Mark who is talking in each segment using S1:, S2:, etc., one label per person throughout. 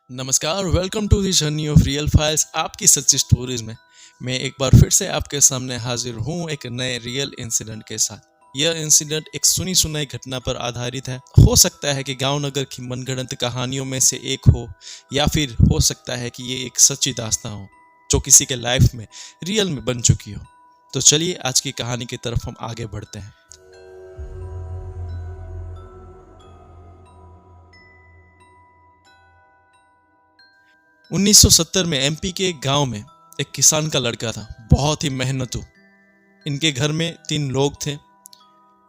S1: नमस्कार, welcome to the journey of real files. आपकी सच्ची स्टोरीज में मैं एक बार फिर से आपके सामने हाजिर हूँ एक नए रियल इंसिडेंट के साथ। यह इंसिडेंट एक सुनी सुनाई घटना पर आधारित है। हो सकता है कि गांव नगर की मनगढ़ंत कहानियों में से एक हो, या फिर हो सकता है कि ये एक सच्ची दास्तां हो जो किसी के लाइफ में रियल में बन चुकी हो। तो चलिए आज की कहानी की तरफ हम आगे बढ़ते हैं। 1970 में एमपी के एक गांव में एक किसान का लड़का था, बहुत ही मेहनतू। इनके घर में 3 लोग थे,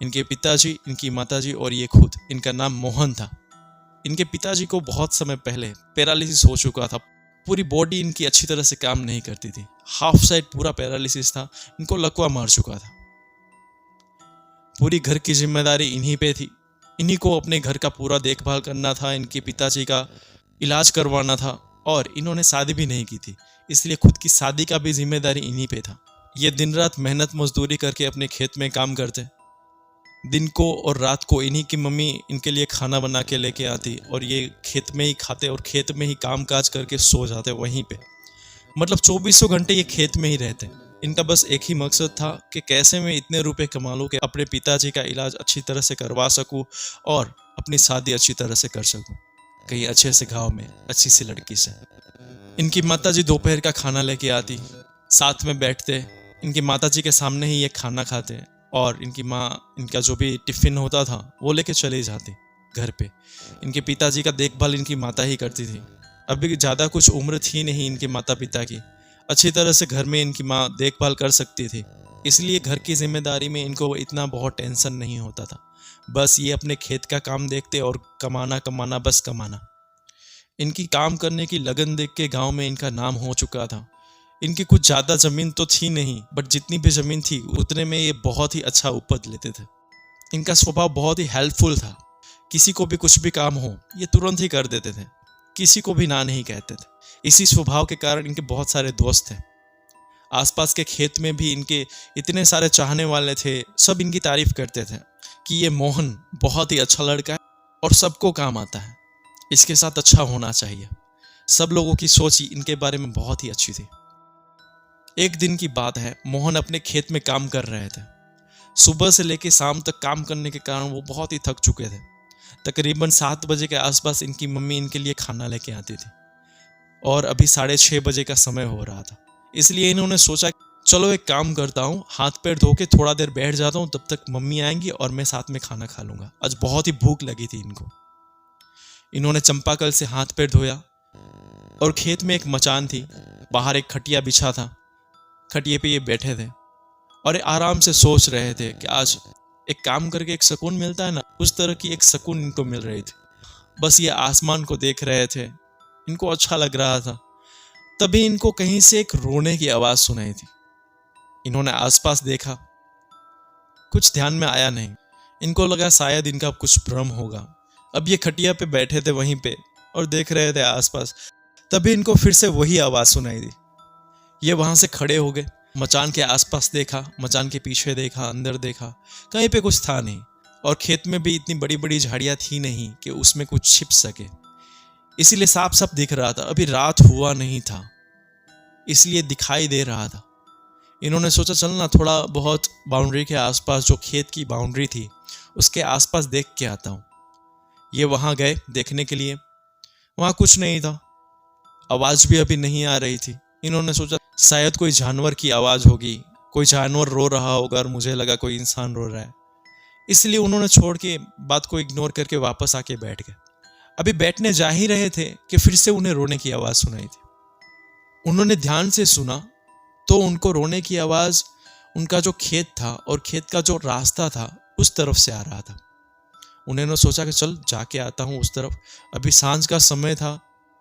S1: इनके पिताजी, इनकी माताजी और ये खुद। इनका नाम मोहन था। इनके पिताजी को बहुत समय पहले पैरालिसिस हो चुका था। पूरी बॉडी इनकी अच्छी तरह से काम नहीं करती थी, हाफ साइड पूरा पैरालिसिस था। इनको लकवा मार चुका था। पूरी घर की जिम्मेदारी इन्हीं पे थी। इन्हीं को अपने घर का पूरा देखभाल करना था, इनके पिताजी का इलाज करवाना था। और इन्होंने शादी भी नहीं की थी, इसलिए खुद की शादी का भी जिम्मेदारी इन्हीं पे था। ये दिन रात मेहनत मजदूरी करके अपने खेत में काम करते। दिन को और रात को इन्हीं की मम्मी इनके लिए खाना बना के लेके आती और ये खेत में ही खाते और खेत में ही काम काज करके सो जाते वहीं पे। मतलब 2400 घंटे ये खेत में ही रहते। इनका बस एक ही मकसद था कि कैसे मैं इतने रुपए कमा लूं कि अपने पिताजी का इलाज अच्छी तरह से करवा सकूं और अपनी शादी अच्छी तरह से कर सकूं, कहीं अच्छे से गांव में अच्छी सी लड़की से। इनकी माताजी दोपहर का खाना लेके आती, साथ में बैठते, इनकी माताजी के सामने ही ये खाना खाते और इनकी माँ इनका जो भी टिफिन होता था वो लेके चली जाती घर पे। इनके पिताजी का देखभाल इनकी माता ही करती थी। अभी ज़्यादा कुछ उम्र थी नहीं इनके माता पिता की, अच्छी तरह से घर में इनकी माँ देखभाल कर सकती थी, इसलिए घर की जिम्मेदारी में इनको इतना बहुत टेंशन नहीं होता था। बस ये अपने खेत का काम देखते और कमाना कमाना बस कमाना। इनकी काम करने की लगन देख के गांव में इनका नाम हो चुका था। इनकी कुछ ज़्यादा ज़मीन तो थी नहीं, बट जितनी भी ज़मीन थी उतने में ये बहुत ही अच्छा उपज लेते थे। इनका स्वभाव बहुत ही हेल्पफुल था। किसी को भी कुछ भी काम हो ये तुरंत ही कर देते थे, किसी को भी ना नहीं कहते थे। इसी स्वभाव के कारण इनके बहुत सारे दोस्त थे। आसपास के खेत में भी इनके इतने सारे चाहने वाले थे, सब इनकी तारीफ करते थे कि ये मोहन बहुत ही अच्छा लड़का है और सबको काम आता है, इसके साथ अच्छा होना चाहिए। सब लोगों की सोच इनके बारे में बहुत ही अच्छी थी। एक दिन की बात है, मोहन अपने खेत में काम कर रहे थे। सुबह से लेकर शाम तक काम करने के कारण वो बहुत ही थक चुके थे। तकरीबन 7 बजे के आसपास इनकी मम्मी इनके लिए खाना लेके आती थी और अभी 6:30 बजे का समय हो रहा था। इसलिए इन्होंने सोचा चलो एक काम करता हूँ, हाथ पैर धो के थोड़ा देर बैठ जाता हूँ, तब तक मम्मी आएंगी और मैं साथ में खाना खा लूंगा। आज बहुत ही भूख लगी थी इनको। इन्होंने चंपाकल से हाथ पैर धोया और खेत में एक मचान थी, बाहर एक खटिया बिछा था। खटिए पे ये बैठे थे और आराम से सोच रहे थे कि आज एक काम करके एक सुकून मिलता है ना, उस तरह की एक सुकून इनको मिल रही थी। बस ये आसमान को देख रहे थे, इनको अच्छा लग रहा था। तभी इनको कहीं से एक रोने की आवाज सुनाई थी। इन्होंने आसपास देखा, कुछ ध्यान में आया नहीं। इनको लगा शायद इनका कुछ भ्रम होगा। अब ये खटिया पे बैठे थे वहीं पे और देख रहे थे आसपास। तभी इनको फिर से वही आवाज सुनाई दी। ये वहां से खड़े हो गए, मचान के आसपास देखा, मचान के पीछे देखा, अंदर देखा, कहीं पे कुछ था नहीं। और खेत में भी इतनी बड़ी बड़ी झाड़ियां थी नहीं कि उसमें कुछ छिप सके, इसीलिए साफ साफ दिख रहा था। अभी रात हुआ नहीं था, इसलिए दिखाई दे रहा था। इन्होंने सोचा चलना थोड़ा बहुत बाउंड्री के आसपास, जो खेत की बाउंड्री थी उसके आसपास देख के आता हूँ। ये वहां गए देखने के लिए, वहां कुछ नहीं था, आवाज भी अभी नहीं आ रही थी। इन्होंने सोचा शायद कोई जानवर की आवाज होगी, कोई जानवर रो रहा होगा और मुझे लगा कोई इंसान रो रहा है, इसलिए उन्होंने छोड़ के बात को इग्नोर करके वापस आके बैठ गए। अभी बैठने जा ही रहे थे कि फिर से उन्हें रोने की आवाज सुनाई थी। उन्होंने ध्यान से सुना तो उनको रोने की आवाज उनका जो खेत था और खेत का जो रास्ता था उस तरफ से आ रहा था। उन्होंने सोचा कि चल जाके आता हूँ उस तरफ। अभी सांझ का समय था,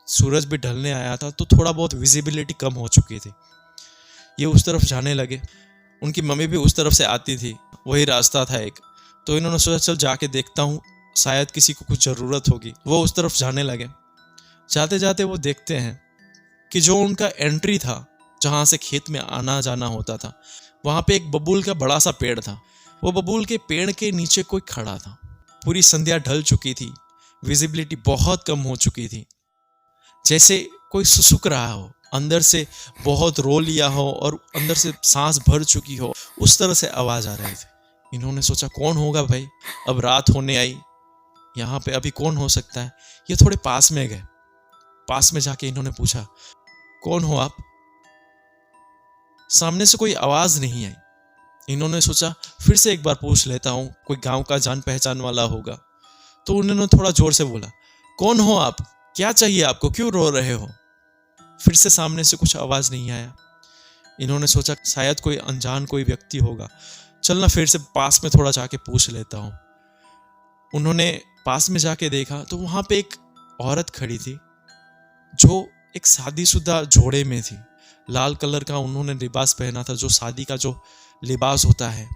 S1: सूरज भी ढलने आया था, तो थोड़ा बहुत विजिबिलिटी कम हो चुकी थी। ये उस तरफ जाने लगे। उनकी मम्मी भी उस तरफ से आती थी, वही रास्ता था एक। तो इन्होंने सोचा चल जाके देखता हूँ, शायद किसी को कुछ ज़रूरत होगी। वो उस तरफ जाने लगे। जाते जाते वो देखते हैं कि जो उनका एंट्री था, जहाँ से खेत में आना जाना होता था, वहाँ पे एक बबूल का बड़ा सा पेड़ था। वो बबूल के पेड़ के नीचे कोई खड़ा था। पूरी संध्या ढल चुकी थी, विजिबिलिटी बहुत कम हो चुकी थी। जैसे कोई सुसुक रहा हो, अंदर से बहुत रो लिया हो और अंदर से सांस भर चुकी हो, उस तरह से आवाज आ रही थी। इन्होंने सोचा कौन होगा भाई, अब रात होने आई, यहाँ पे अभी कौन हो सकता है। ये थोड़े पास में गए, पास में जाके इन्होंने पूछा कौन हो आप। सामने से कोई आवाज नहीं आई। इन्होंने सोचा फिर से एक बार पूछ लेता हूँ, कोई गांव का जान पहचान वाला होगा। तो उन्होंने थोड़ा जोर से बोला कौन हो आप, क्या चाहिए आपको, क्यों रो रहे हो। फिर से सामने से कुछ आवाज नहीं आया। इन्होंने सोचा शायद कोई अनजान कोई व्यक्ति होगा, चलना फिर से पास में थोड़ा जाके पूछ लेता हूँ। उन्होंने पास में जाके देखा तो वहां पे एक औरत खड़ी थी जो एक शादीशुदा जोड़े में थी। लाल कलर का उन्होंने लिबास पहना था, जो शादी का जो लिबास होता है।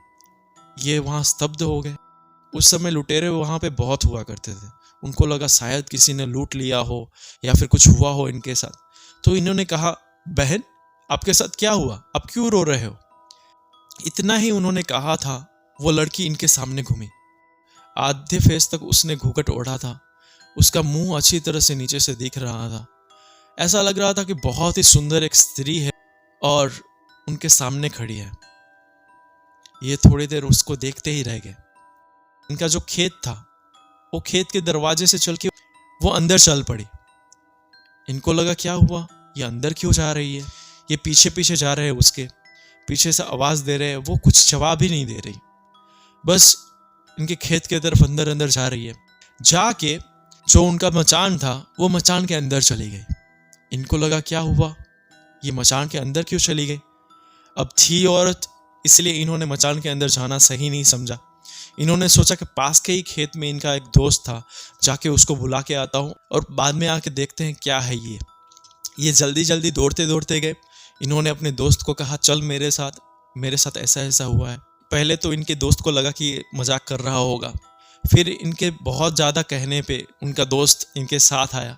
S1: ये वहां स्तब्ध हो गए। उस समय लुटेरे वहां पे बहुत हुआ करते थे। उनको लगा शायद किसी ने लूट लिया हो या फिर कुछ हुआ हो इनके साथ। तो इन्होंने कहा बहन आपके साथ क्या हुआ, आप क्यों रो रहे हो। इतना ही उन्होंने कहा था, वो लड़की इनके सामने घूमी। आधे फेस तक उसने घूंघट ओढ़ा था। उसका मुंह अच्छी तरह से नीचे से दिख रहा था। ऐसा लग रहा था कि बहुत ही सुंदर एक स्त्री है और उनके सामने खड़ी है। ये थोड़ी देर उसको देखते ही रह गए। इनका जो खेत था, वो खेत के दरवाजे से चल के वो अंदर चल पड़ी। इनको लगा क्या हुआ, ये अंदर क्यों जा रही है। ये पीछे पीछे जा रहे हैं, उसके पीछे से आवाज दे रहे हैं। वो कुछ जवाब ही नहीं दे रही, बस इनके खेत के तरफ अंदर अंदर जा रही है। जाके जो उनका मचान था वो मचान के अंदर चली गई। इनको लगा क्या हुआ, ये मचान के अंदर क्यों चली गई। अब थी औरत, इसलिए इन्होंने मचान के अंदर जाना सही नहीं समझा। इन्होंने सोचा कि पास के ही खेत में इनका एक दोस्त था, जाके उसको बुला के आता हूँ और बाद में आके देखते हैं क्या है ये जल्दी जल्दी दौड़ते दौड़ते गए। इन्होंने अपने दोस्त को कहा चल मेरे साथ ऐसा ऐसा हुआ है। पहले तो इनके दोस्त को लगा कि मजाक कर रहा होगा, फिर इनके बहुत ज़्यादा कहने पे उनका दोस्त इनके साथ आया।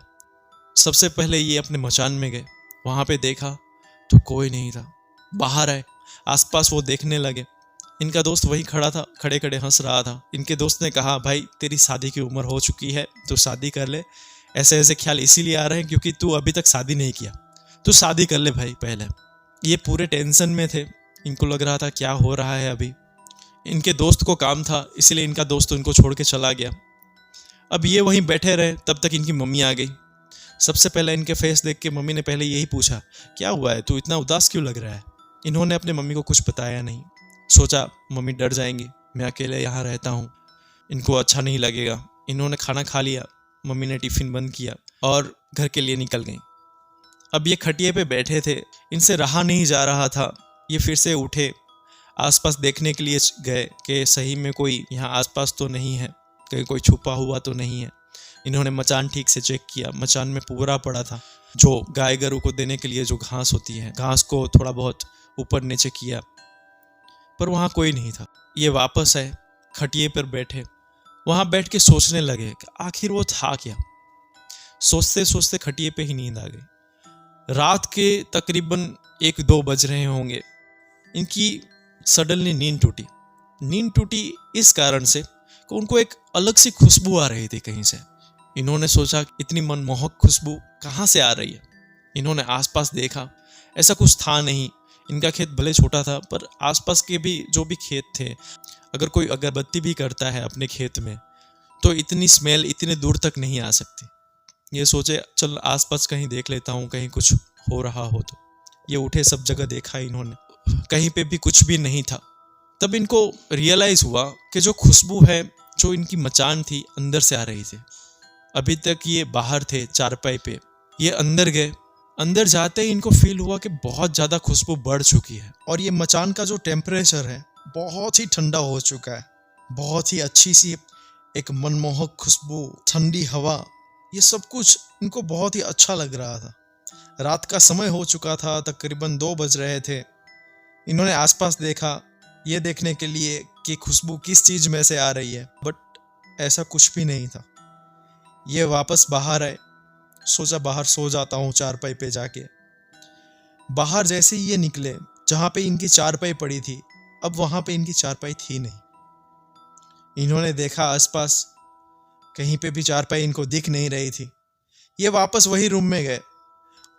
S1: सबसे पहले ये अपने मचान में गए। वहाँ पे देखा तो कोई नहीं था। बाहर आए, आसपास वो देखने लगे। इनका दोस्त वहीं खड़ा था, खड़े खड़े हंस रहा था। इनके दोस्त ने कहा भाई तेरी शादी की उम्र हो चुकी है, तो शादी कर ले। ऐसे ऐसे ख्याल इसीलिए आ रहे हैं क्योंकि तू अभी तक शादी नहीं किया, तू शादी कर ले भाई पहले। ये पूरे टेंशन में थे। इनको लग रहा था क्या हो रहा है अभी। इनके दोस्त को काम था, इसलिए इनका दोस्त उनको छोड़ के चला गया। अब ये वहीं बैठे रहे, तब तक इनकी मम्मी आ गई। सबसे पहले इनके फेस देख के मम्मी ने पहले यही पूछा क्या हुआ है, तू इतना उदास क्यों लग रहा है। इन्होंने अपने मम्मी को कुछ बताया नहीं। सोचा मम्मी डर जाएंगी, मैं अकेले यहाँ रहता हूँ, इनको अच्छा नहीं लगेगा। इन्होंने खाना खा लिया, मम्मी ने टिफिन बंद किया और घर के लिए निकल गई। अब ये खटिए पे बैठे थे, इनसे रहा नहीं जा रहा था। ये फिर से उठे, आसपास देखने के लिए गए कि सही में कोई यहाँ आसपास तो नहीं है, कहीं कोई छुपा हुआ तो नहीं है। इन्होंने मचान ठीक से चेक किया, मचान में पूरा पड़ा था। जो गाय गरू को देने के लिए जो घास होती है, घास को थोड़ा बहुत ऊपर नीचे किया, पर वहाँ कोई नहीं था। ये वापस आए, खटिए पर बैठे। वहाँ बैठ के सोचने लगे कि आखिर वो था क्या। सोचते सोचते खटिए पे ही नींद आ गई। रात के तकरीबन 1-2 बज रहे होंगे। इनकी सडनली नींद टूटी इस कारण से कि उनको एक अलग सी खुशबू आ रही थी कहीं से। इन्होंने सोचा इतनी मनमोहक खुशबू कहाँ से आ रही है। इन्होंने आसपास देखा, ऐसा कुछ था नहीं। इनका खेत भले छोटा था, पर आसपास के भी जो भी खेत थे, अगर कोई अगरबत्ती भी करता है अपने खेत में तो इतनी स्मेल इतने दूर तक नहीं आ सकती। ये सोचे चल आसपास कहीं देख लेता हूँ, कहीं कुछ हो रहा हो तो। ये उठे, सब जगह देखा इन्होंने, कहीं पे भी कुछ भी नहीं था। तब इनको रियलाइज हुआ कि जो खुशबू है, जो इनकी मचान थी, अंदर से आ रही थी। अभी तक ये बाहर थे चारपाई पे, ये अंदर गए। अंदर जाते ही इनको फील हुआ कि बहुत ज़्यादा खुशबू बढ़ चुकी है और ये मचान का जो टेम्परेचर है बहुत ही ठंडा हो चुका है। बहुत ही अच्छी सी एक मनमोहक खुशबू, ठंडी हवा, ये सब कुछ इनको बहुत ही अच्छा लग रहा था। रात का समय हो चुका था, तकरीबन 2 बज रहे थे। इन्होंने आसपास देखा ये देखने के लिए कि खुशबू किस चीज़ में से आ रही है, बट ऐसा कुछ भी नहीं था। ये वापस बाहर आए, सोचा बाहर सो जाता हूँ चारपाई पे जाके। बाहर जैसे ही ये निकले, जहाँ पे इनकी चारपाई पड़ी थी, अब वहाँ पे इनकी चारपाई थी नहीं। इन्होंने देखा आसपास, कहीं पे भी चारपाई इनको दिख नहीं रही थी। ये वापस वही रूम में गए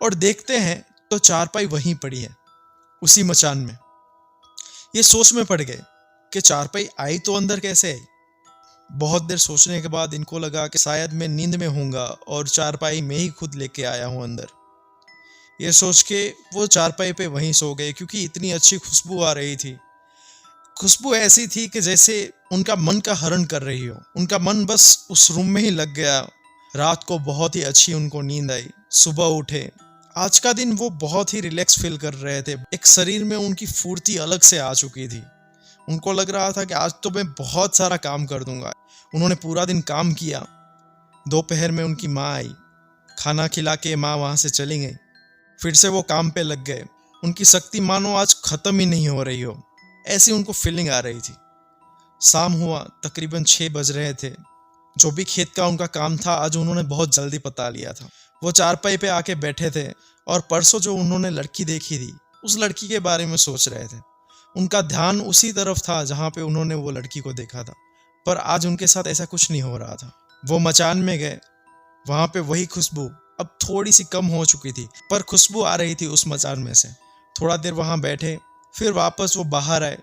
S1: और देखते हैं तो चारपाई वहीं पड़ी है, उसी मचान में। ये सोच में पड़ गए कि चारपाई आई तो अंदर कैसे आई। बहुत देर सोचने के बाद इनको लगा कि शायद मैं नींद में होऊंगा और चारपाई मैं ही खुद लेके आया हूं अंदर। ये सोच के वो चारपाई पे वहीं सो गए, क्योंकि इतनी अच्छी खुशबू आ रही थी। खुशबू ऐसी थी कि जैसे उनका मन का हरण कर रही हो। उनका मन बस उस रूम में ही लग गया। रात को बहुत ही अच्छी उनको नींद आई। सुबह उठे, आज का दिन वो बहुत ही रिलैक्स फील कर रहे थे। एक शरीर में उनकी फुर्ती अलग से आ चुकी थी। उनको लग रहा था कि आज तो मैं बहुत सारा काम कर दूंगा। उन्होंने पूरा दिन काम किया। दोपहर में उनकी माँ आई, खाना खिला के माँ वहाँ से चली गई। फिर से वो काम पे लग गए। उनकी शक्ति मानो आज खत्म ही नहीं हो रही हो, ऐसी उनको फीलिंग आ रही थी। शाम हुआ, तकरीबन 6 बज रहे थे। जो भी खेत का उनका काम था आज उन्होंने बहुत जल्दी पता लिया था। वो चारपाई पे आके बैठे थे और परसों जो उन्होंने लड़की देखी थी उस लड़की के बारे में सोच रहे थे। उनका ध्यान उसी तरफ था जहाँ पे उन्होंने वो लड़की को देखा था, पर आज उनके साथ ऐसा कुछ नहीं हो रहा था। वो मचान में गए, वहाँ पे वही खुशबू अब थोड़ी सी कम हो चुकी थी, पर खुशबू आ रही थी उस मचान में से। थोड़ा देर वहाँ बैठे, फिर वापस वो बाहर आए।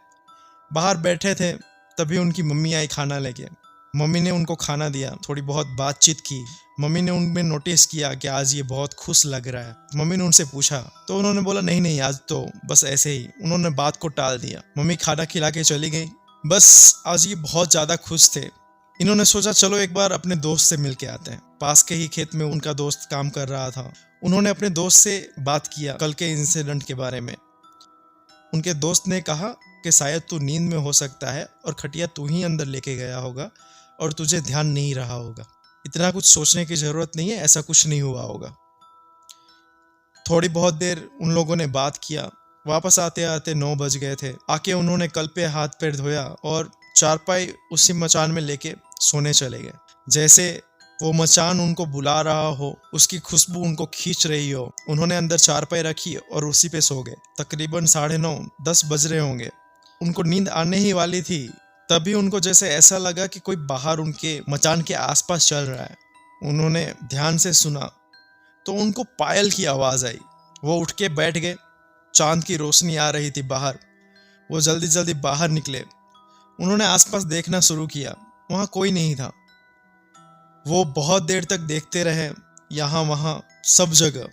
S1: बाहर बैठे थे तभी उनकी मम्मी आई खाना लेके। मम्मी ने उनको खाना दिया, थोड़ी बहुत बातचीत की। मम्मी ने उनमें नोटिस किया कि आज ये बहुत खुश लग रहा है। मम्मी ने उनसे पूछा तो उन्होंने बोला नहीं नहीं, आज तो बस ऐसे ही। उन्होंने बात को टाल दिया। मम्मी खाना खिला के चली गई। बस आज ये बहुत ज़्यादा खुश थे। इन्होंने सोचा चलो एक बार अपने दोस्त से मिल के आते हैं। पास के ही खेत में उनका दोस्त काम कर रहा था। उन्होंने अपने दोस्त से बात किया कल के इंसिडेंट के बारे में। उनके दोस्त ने कहा कि शायद तू नींद में हो सकता है और खटिया तू ही अंदर लेके गया होगा और तुझे ध्यान नहीं रहा होगा। इतना कुछ सोचने की जरूरत नहीं है, ऐसा कुछ नहीं हुआ होगा। थोड़ी बहुत देर उन लोगों ने बात किया। वापस आते आते 9 बज गए थे। आके उन्होंने कल पे हाथ पैर धोया और चारपाई उसी मचान में लेके सोने चले गए। जैसे वो मचान उनको बुला रहा हो, उसकी खुशबू उनको खींच रही हो। उन्होंने अंदर चारपाई रखी और उसी पे सो गए। तकरीबन 9:30 10 बज रहे होंगे। उनको नींद आने ही वाली थी, तभी उनको जैसे ऐसा लगा कि कोई बाहर उनके मचान के आसपास चल रहा है। उन्होंने ध्यान से सुना तो उनको पायल की आवाज़ आई। वो उठ के बैठ गए। चांद की रोशनी आ रही थी बाहर। वो जल्दी जल्दी बाहर निकले। उन्होंने आसपास देखना शुरू किया, वहाँ कोई नहीं था। वो बहुत देर तक देखते रहे, यहाँ वहाँ सब जगह।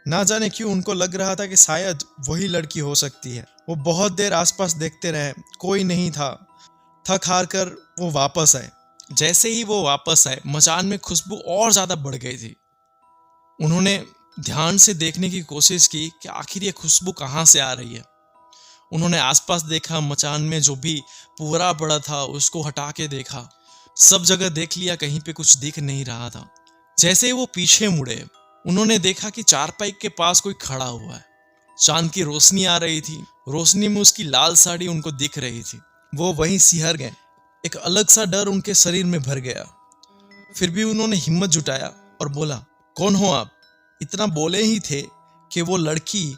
S1: ना जाने क्यों उनको लग रहा था कि शायद वही लड़की हो सकती है। वो बहुत देर आसपास देखते रहे, कोई नहीं था। थक हार कर वो वापस आए। जैसे ही वो वापस आए, मचान में खुशबू और ज़्यादा बढ़ गई थी। उन्होंने ध्यान से देखने की कोशिश की कि आखिर ये खुशबू कहाँ से आ रही है। उन्होंने आसपास देखा, मचान में जो भी पूरा पड़ा था उसको हटा के देखा। सब जगह देख लिया, कहीं पे कुछ दिख नहीं रहा था। जैसे ही वो पीछे मुड़े, उन्होंने देखा कि चारपाई के पास कोई खड़ा हुआ है। चांद की रोशनी आ रही थी। रोशनी में उसकी लाल साड़ी उनको दिख रही थी। वो वहीं सिहर गए। एक अलग सा डर उनके शरीर में भर गया। फिर भी उन्होंने हिम्मत जुटाया और बोला, कौन हो आप? इतना बोले ही थे कि वो लड़की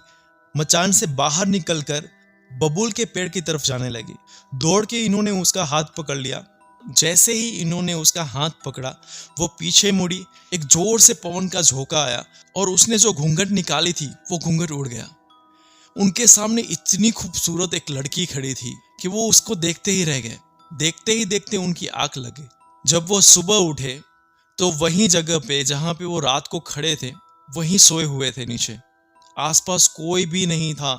S1: मचान से बाहर निकलकर बबूल के पेड़ की तरफ जाने लगी। दौड़ के इन्होंने उसका हाथ पकड़ लिया। जैसे ही इन्होंने उसका हाथ पकड़ा, वो पीछे मुड़ी। एक जोर से पवन का झोंका आया और उसने जो घूंघट निकाली थी वो घूंघट उड़ गया। उनके सामने इतनी खूबसूरत एक लड़की खड़ी थी कि वो उसको देखते ही रह गए। देखते ही देखते उनकी आंख लगी। जब वो सुबह उठे तो वहीं जगह पे जहाँ पे वो रात को खड़े थे, वहीं सोए हुए थे नीचे। आसपास कोई भी नहीं था।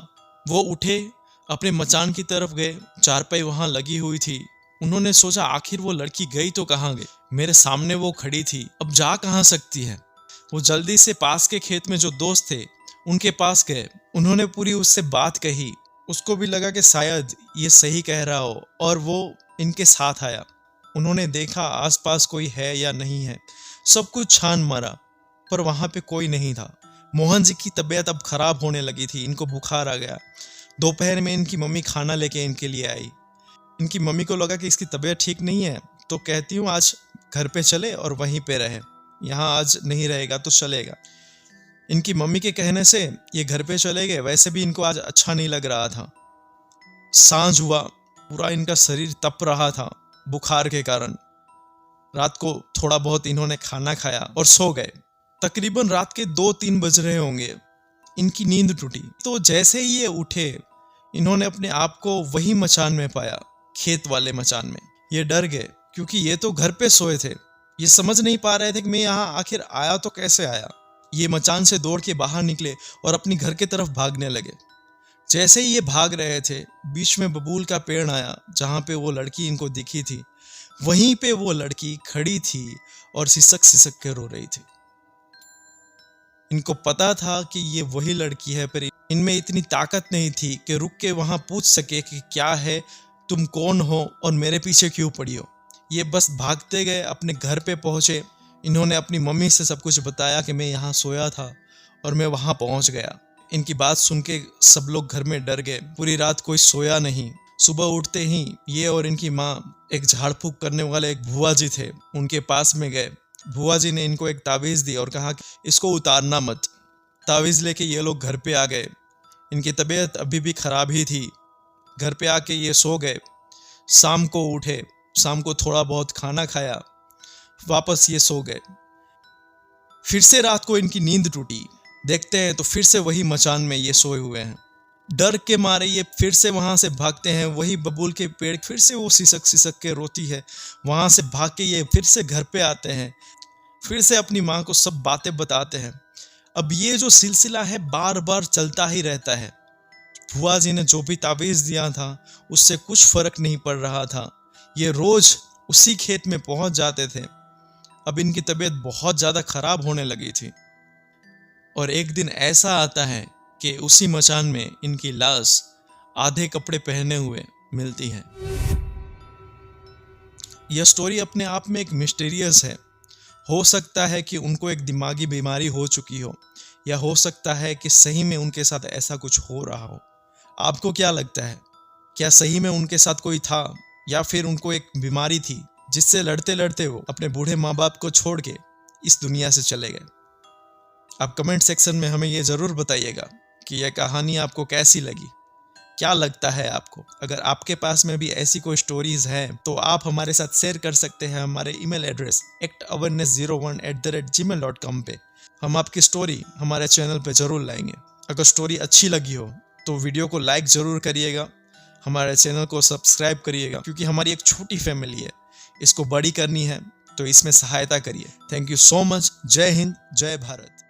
S1: वो उठे, अपने मचान की तरफ गए। चारपाई वहां लगी हुई थी। उन्होंने सोचा आखिर वो लड़की गई तो कहाँ गई? मेरे सामने वो खड़ी थी, अब जा कहाँ सकती है? वो जल्दी से पास के खेत में जो दोस्त थे उनके पास गए। उन्होंने पूरी उससे बात कही। उसको भी लगा कि शायद ये सही कह रहा हो और वो इनके साथ आया। उन्होंने देखा आसपास कोई है या नहीं है। सब कुछ छान मारा पर वहां पे कोई नहीं था। मोहन जी की तबीयत अब खराब होने लगी थी। इनको बुखार आ गया। दोपहर में इनकी मम्मी खाना लेके इनके लिए आई। इनकी मम्मी को लगा कि इसकी तबीयत ठीक नहीं है, तो कहती हूँ आज घर पे चले और वहीं पे रहे। यहाँ आज नहीं रहेगा तो चलेगा। इनकी मम्मी के कहने से ये घर पे चले गए। वैसे भी इनको आज अच्छा नहीं लग रहा था। सांझ हुआ, पूरा इनका शरीर तप रहा था बुखार के कारण। रात को थोड़ा बहुत इन्होंने खाना खाया और सो गए। तकरीबन रात के 2-3 बज रहे होंगे। इनकी नींद टूटी तो जैसे ही ये उठे, इन्होंने अपने आप को वही मचान में पाया, खेत वाले मचान में। ये डर गए क्योंकि ये तो घर पे सोए थे। ये समझ नहीं पा रहे थे कि मैं यहाँ आखिर आया तो कैसे आया। ये मचान से दौड़ के बाहर निकले और अपनी घर की तरफ भागने लगे। जैसे ही ये भाग रहे थे, बीच में बबूल का पेड़ आया जहाँ पे वो लड़की इनको दिखी थी। वहीं पे वो लड़की खड़ी थी और सिसक सिसक के रो रही थी। इनको पता था कि ये वही लड़की है, पर इनमें इतनी ताकत नहीं थी कि रुक के वहां पूछ सके कि क्या है, तुम कौन हो और मेरे पीछे क्यों पड़ी हो। ये बस भागते गए, अपने घर पे पहुंचे। इन्होंने अपनी मम्मी से सब कुछ बताया कि मैं यहाँ सोया था और मैं वहां पहुंच गया। इनकी बात सुन के सब लोग घर में डर गए। पूरी रात कोई सोया नहीं। सुबह उठते ही ये और इनकी माँ एक झाड़ फूक करने वाले एक भुआ जी थे, उनके पास में गए। भुआ जी ने इनको एक ताबीज़ दी और कहा कि इसको उतारना मत। ताबीज़ लेके ये लोग घर पे आ गए। इनकी तबीयत अभी भी ख़राब ही थी। घर पे आके ये सो गए। शाम को उठे, शाम को थोड़ा बहुत खाना खाया, वापस ये सो गए। फिर से रात को इनकी नींद टूटी। देखते हैं तो फिर से वही मचान में ये सोए हुए हैं। डर के मारे ये फिर से वहां से भागते हैं। वही बबूल के पेड़, फिर से वो सिसक सिसक के रोती है। वहां से भाग के ये फिर से घर पे आते हैं। फिर से अपनी माँ को सब बातें बताते हैं। अब ये जो सिलसिला है बार बार चलता ही रहता है। बुआ जी ने जो भी ताबीज़ दिया था उससे कुछ फर्क नहीं पड़ रहा था। ये रोज उसी खेत में पहुंच जाते थे। अब इनकी तबीयत बहुत ज़्यादा खराब होने लगी थी और एक दिन ऐसा आता है कि उसी मचान में इनकी लाश आधे कपड़े पहने हुए मिलती है। यह स्टोरी अपने आप में एक मिस्टीरियस है। हो सकता है कि उनको एक दिमागी बीमारी हो चुकी हो, या हो सकता है कि सही में उनके साथ ऐसा कुछ हो रहा हो। आपको क्या लगता है, क्या सही में उनके साथ कोई था, या फिर उनको एक बीमारी थी जिससे लड़ते लड़ते वो अपने बूढ़े माँ बाप को छोड़ के इस दुनिया से चले गए? आप कमेंट सेक्शन में हमें ये ज़रूर बताइएगा कि यह कहानी आपको कैसी लगी। क्या लगता है आपको? अगर आपके पास में भी ऐसी कोई स्टोरीज हैं तो आप हमारे साथ शेयर कर सकते हैं हमारे ईमेल एड्रेस actawareness01@gmail.com पे। हम आपकी स्टोरी हमारे चैनल पे ज़रूर लाएंगे। अगर स्टोरी अच्छी लगी हो तो वीडियो को लाइक ज़रूर करिएगा, हमारे चैनल को सब्सक्राइब करिएगा, क्योंकि हमारी एक छोटी फैमिली है, इसको बड़ी करनी है, तो इसमें सहायता करिए। Thank you so much. जय हिंद, जय भारत।